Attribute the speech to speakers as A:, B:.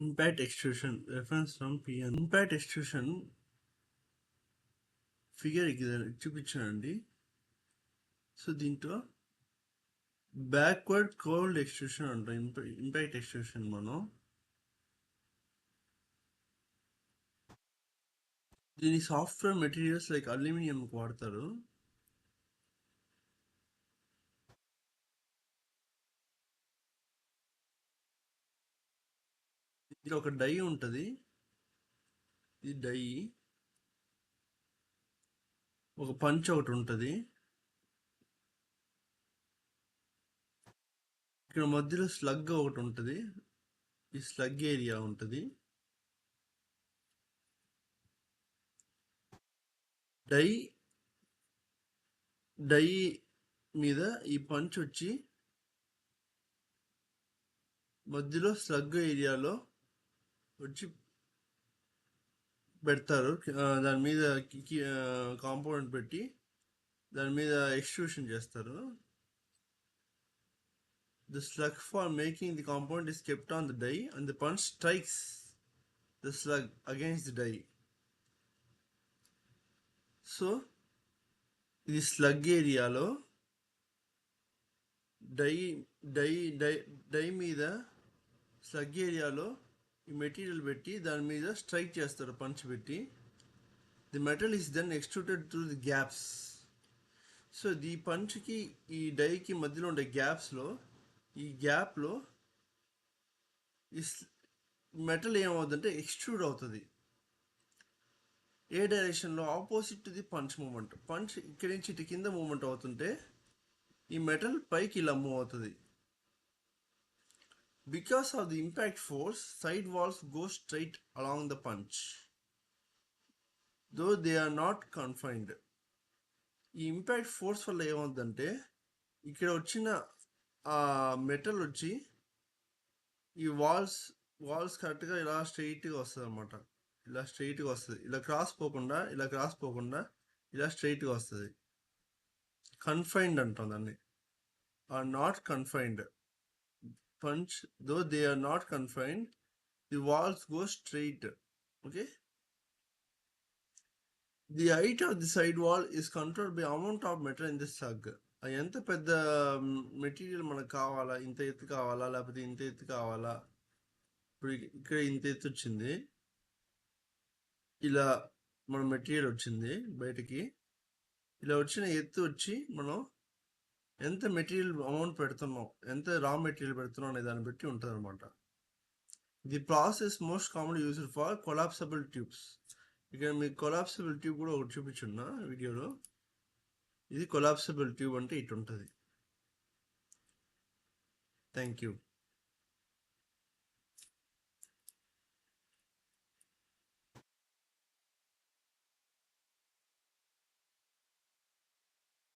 A: Impact extrusion, reference from PN. Impact extrusion figure చూపించానండి. So దీంట్లో backward cold extrusion అంటాం. Impact extrusion మనం దీని సాఫ్ట్వేర్ మెటీరియల్స్ లైక్ అల్యూమినియం వాడతారు. ఇది ఒక డై ఉంటుంది. ఇది డై, ఒక పంచ్ ఒకటి ఉంటుంది. ఇక్కడ మధ్యలో స్లగ్ ఒకటి ఉంటుంది. ఈ స్లగ్ ఏరియా ఉంటుంది. డై మీద ఈ పంచ్ వచ్చి మధ్యలో స్లగ్ ఏరియాలో వచ్చి పెడతారు. దాని మీద కాంపౌండ్ పెట్టి దాని మీద ఎక్స్ట్రూషన్ చేస్తారు. The slug for making the compound is kept on the die and the punch strikes the slug against the die. So ఇది స్లగ్ ఏరియాలో డై మీద స్లగ్ ఏరియాలో ఈ మెటీరియల్ పెట్టి దాని మీద స్ట్రైక్ చేస్తారు పంచ్ పెట్టి. The metal is then extruded through the gaps. So ఈ పంచ్కి ఈ డైకి మధ్యలో ఉండే గ్యాప్స్లో ఈ గ్యాప్లో ఈ మెటల్ ఏమవుతుందంటే ఎక్స్ట్రూడ్ అవుతుంది. ఏ డైరెక్షన్లో? Opposite to the punch movement. Punch ఇక్కడి నుంచి ఇటు కింద మూమెంట్ అవుతుంటే ఈ మెటల్ పైకి ఇలా మూవ్ అవుతుంది. Because of the impact force side walls go straight along the punch though they are not confined. ఈ ఇంపాక్ట్ ఫోర్స్ వల్ల ఏమవుతుందంటే ఇక్కడ వచ్చిన ఆ మెటల్ వచ్చి ఈ వాల్స్ కరెక్ట్గా ఇలా స్ట్రైట్గా వస్తుంది అనమాట. ఇలా స్ట్రైట్గా వస్తుంది. ఇలా క్రాస్ పోకుండా ఇలా స్ట్రైట్గా వస్తుంది. కన్ఫైన్డ్ అంటాం దాన్ని. Or not confined. Punch though they are not confined, the walls go straight. Okay. The height of the side wall is controlled by amount of metal in the slug. ఎంత పెద్ద material మనకు కావాలా, ఇంత ఎత్తు కావాలా లేకపోతే ఇంత ఎత్తు కావాలా. ఇప్పుడు ఇక్కడ ఇంత ఎత్తు వచ్చింది, ఇలా మన మెటీరియల్ వచ్చింది బయటకి. ఇలా వచ్చిన ఎత్తు వచ్చి మనం ఎంత మెటీరియల్ అమౌంట్ పెడుతున్నాం, ఎంత రా మెటీరియల్ పెడుతున్నాం అనే దాన్ని బట్టి ఉంటుంది అనమాట. The process most common used for collapsible tubes. ఇక్కడ మీకు కొలాప్సబుల్ ట్యూబ్ కూడా ఒకటి చూపించున్నా వీడియోలో. ఇది కొలాప్సబుల్ ట్యూబ్ అంటే ఇటు ఉంటుంది. Thank you.